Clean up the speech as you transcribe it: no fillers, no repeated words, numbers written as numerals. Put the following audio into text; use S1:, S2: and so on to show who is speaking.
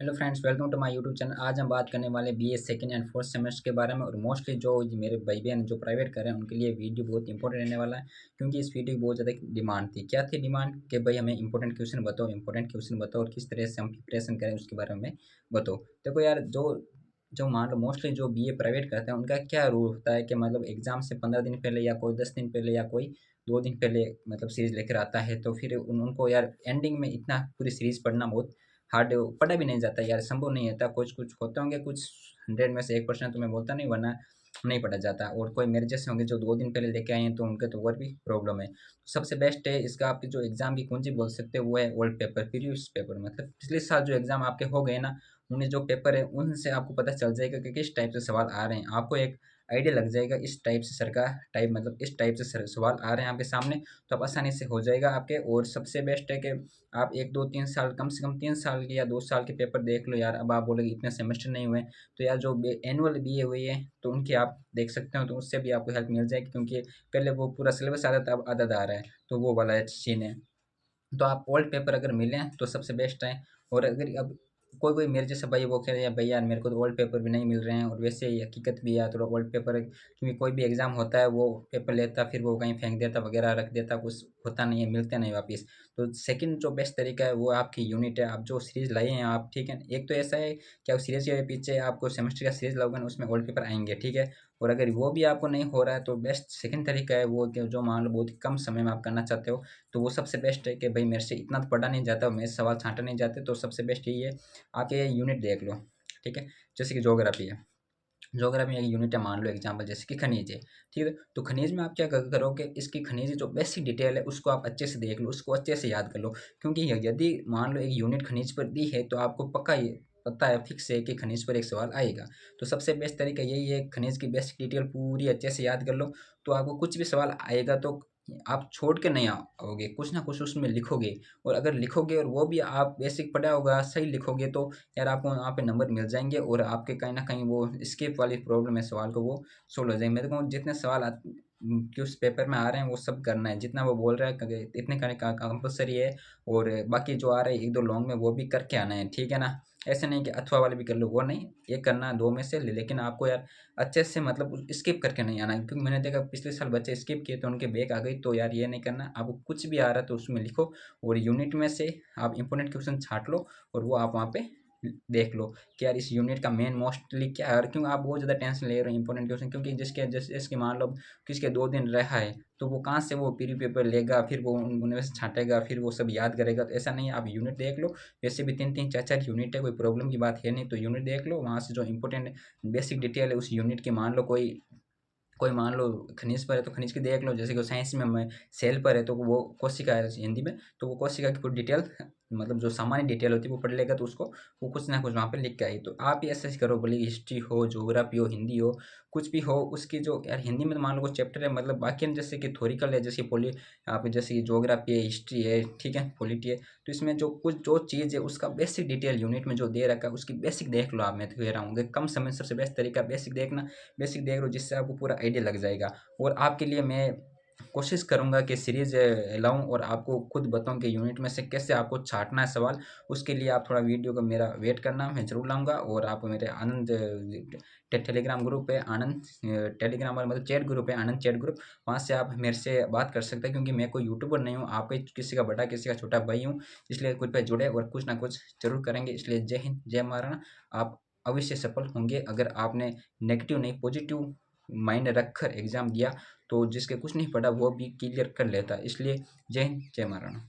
S1: Hello friends, welcome to my YouTube channel. आज हम बात करने वाले BA second and fourth semester के बारे में। और मोस्टली जो ये मेरे भाई बहन जो प्राइवेट कर रहे हैं उनके लिए वीडियो बहुत इंपॉर्टेंट रहने वाला है, क्योंकि इस वीडियो की बहुत ज़्यादा डिमांड थी। क्या थी डिमांड? कि भाई हमें इंपॉर्टेंट क्वेश्चन बताओ और किस तरह से हम प्रिपरेशन करें उसके बारे में बताओ। देखो यार, जो जो मान लो मोस्टली जो बीए प्राइवेट करते हैं उनका क्या रूल होता है कि मतलब एग्जाम से 15 दिन पहले या कोई 10 दिन पहले या कोई 2 दिन पहले मतलब सीरीज लेकर आता है। तो फिर उनको यार एंडिंग में इतना पूरी सीरीज पढ़ना बहुत हार्ड, पढ़ा भी नहीं जाता यार, संभव नहीं होता। कुछ कुछ होते होंगे, कुछ 100 में से 1% तो मैं बोलता नहीं, वरना नहीं पढ़ा जाता। और कोई मेरे जैसे होंगे जो 2 दिन पहले लेके आए हैं तो उनके तो और भी प्रॉब्लम है। तो सबसे बेस्ट है इसका, आपकी जो एग्जाम की कुंजी बोल सकते हो वो है ओल्ड पेपर, प्रीवियस पेपर। मतलब पिछले साल जो एग्जाम आपके हो गए ना, उन्हें जो पेपर है उनसे आपको पता चल जाएगा कि किस टाइप से सवाल आ रहे हैं। आपको एक आइडिया लग जाएगा इस टाइप से सर का टाइप, मतलब इस टाइप से सवाल आ रहे हैं आपके सामने। तो आप आसानी से हो जाएगा आपके। और सबसे बेस्ट है कि आप 1 2 3 साल, कम से कम 3 साल के या 2 साल के पेपर देख लो यार। अब आप बोलोगे इतने सेमेस्टर नहीं हुए, तो यार जो एनुअल बीए हुई है तो उनकी आप देख सकते हो, तो उससे भी आपको हेल्प मिल जाएगी। क्योंकि पहले वो पूरा सिलेबस आता था, अब आधा आ रहा है, तो वो वाला सीन है। तो आप ओल्ड पेपर अगर मिलें तो सबसे बेस्ट है। और अगर अब कोई कोई मेरे जैसा भाई वो कह रहे हैं भाई यार मेरे को तो ओल्ड पेपर भी नहीं मिल रहे हैं, और वैसे ही हकीकत भी है थोड़ा ओल्ड पेपर, क्योंकि कोई भी एग्ज़ाम होता है वो पेपर लेता फिर वो कहीं फेंक देता वगैरह रख देता, कुछ होता नहीं है, मिलते नहीं वापस। तो सेकंड जो बेस्ट तरीका है वो आपकी यूनिट है। आप जो सीरीज़ लाए हैं आप, ठीक है। एक तो ऐसा है कि आप सीरीज़ के पीछे आपको सेमेस्टर का सीरीज़ लाओगे ना, उसमें ओल्ड पेपर आएंगे, ठीक है। और अगर वो भी आपको नहीं हो रहा है तो बेस्ट सेकंड तरीका है वो, कि जो मान लो बहुत ही कम समय में आप करना चाहते हो, तो वो सबसे बेस्ट है कि भाई मेरे से इतना तो पढ़ा नहीं जाता, मेरे से सवाल छाँटा नहीं जाते। तो सबसे बेस्ट यही है, आप ये यूनिट देख लो, ठीक है। जैसे कि ज्योग्राफी है, ज्योग्राफी में एक यूनिट है, मान लो एग्जाम्पल जैसे कि खनिज है, ठीक है। तो खनिज में आप क्या करोगे, इसकी खनिज जो बेसिक डिटेल है उसको आप अच्छे से देख लो, उसको अच्छे से याद कर लो। क्योंकि यदि मान लो एक यूनिट खनिज पर दी है तो आपको पक्का ये पता है, फिक्स है कि खनिज पर एक सवाल आएगा। तो सबसे बेस्ट तरीका यही है, खनिज की बेसिक डिटेल पूरी अच्छे से याद कर लो। तो आपको कुछ भी सवाल आएगा तो आप छोड़ के नहीं आओगे, कुछ ना कुछ उसमें लिखोगे। और अगर लिखोगे और वो भी आप बेसिक पढ़ा होगा सही लिखोगे, तो यार आपको वहाँ पे नंबर मिल जाएंगे। और आपके कहीं ना कहीं वो स्किप वाली प्रॉब्लम है सवाल को, वो सोल्व हो जाएंगे। मेरे को जितने सवाल कि उस पेपर में आ रहे हैं वो सब करना है, जितना वो बोल रहा है इतने करने का कंपलसरी है। और बाकी जो आ रहा है 1 2 लॉन्ग में वो भी करके आना है, ठीक है ना। ऐसे नहीं कि अथवा वाले भी कर लो, वो नहीं, ये करना है 2 में से लेकिन आपको यार अच्छे से मतलब स्किप करके नहीं आना है। क्योंकि मैंने देखा पिछले साल बच्चे स्किप किए तो उनके बैक आ गई। तो यार ये नहीं करना, आपको कुछ भी आ रहा है तो उसमें लिखो। और यूनिट में से आप इंपॉर्टेंट क्वेश्चन छाँट लो और वो आप वहाँ पे देख लो कि यार इस यूनिट का मेन मोस्टली क्या है। और क्यों आप बहुत ज़्यादा टेंशन ले रहे हो इंपॉर्टेंट क्वेश्चन, क्योंकि जिसके मान लो किसके 2 दिन रहा है, तो वो कहाँ से वो प्री पेपर लेगा, फिर वो उनमें से छांटेगा, फिर वो सब याद करेगा। तो ऐसा नहीं है, आप यूनिट देख लो। वैसे भी 3 3 4 4 यूनिट है, कोई प्रॉब्लम की बात है नहीं। तो यूनिट देख लो, वहाँ से जो इंपॉर्टेंट बेसिक डिटेल है उस यूनिट की, मान लो कोई कोई मान लो खनिज पर है तो खनिज की देख लो। जैसे कि साइंस में मैं सेल पर है तो वो कोशिका है हिंदी में, तो वो कोशिका की पूरी डिटेल, मतलब जो सामान्य डिटेल होती है वो पढ़ लेगा, तो उसको वो कुछ ना कुछ वहाँ पे लिख के आई। तो आप भी ऐसे ही करो, भले हिस्ट्री हो, ज्योग्राफी हो, हिंदी हो, कुछ भी हो उसकी जो यार हिंदी में तो मान लो कुछ चैप्टर है, मतलब बाकी में जैसे कि थोरिकल है, जैसे पोली आप जैसे ज्योग्राफी है, हिस्ट्री है, ठीक है, पॉलिटी है। तो इसमें जो कुछ जो चीज़ है उसका बेसिक डिटेल यूनिट में जो दे रखा है उसकी बेसिक देख लो आप। मैं तो कह रहा हूँ कि कम समय में सबसे बेस्ट तरीका बेसिक देखना, बेसिक देख लो, जिससे आपको पूरा आइडिया लग जाएगा। और आपके लिए मैं कोशिश करूँगा कि सीरीज़ लाऊँ और आपको खुद बताऊँ कि यूनिट में से कैसे आपको छाँटना है सवाल। उसके लिए आप थोड़ा वीडियो का मेरा वेट करना, मैं ज़रूर लाऊँगा। और आप मेरे आनंद टेलीग्राम ग्रुप है, आनंद टेलीग्राम और मतलब चैट ग्रुप है, आनंद चैट ग्रुप, वहाँ से आप मेरे से बात कर सकते हैं। क्योंकि मैं कोई यूट्यूबर नहीं हूँ, आप किसी का बड़ा किसी का छोटा भाई हूँ। इसलिए कुछ पे जुड़े और कुछ ना कुछ ज़रूर करेंगे। इसलिए जय हिंद, जय महाराणा। आप अवश्य सफल होंगे अगर आपने नेगेटिव नहीं पॉजिटिव माइंड रखकर एग्ज़ाम दिया। तो जिसके कुछ नहीं पढ़ा वो भी क्लियर कर लेता है। इसलिए जय हिंद, जय महाराणा।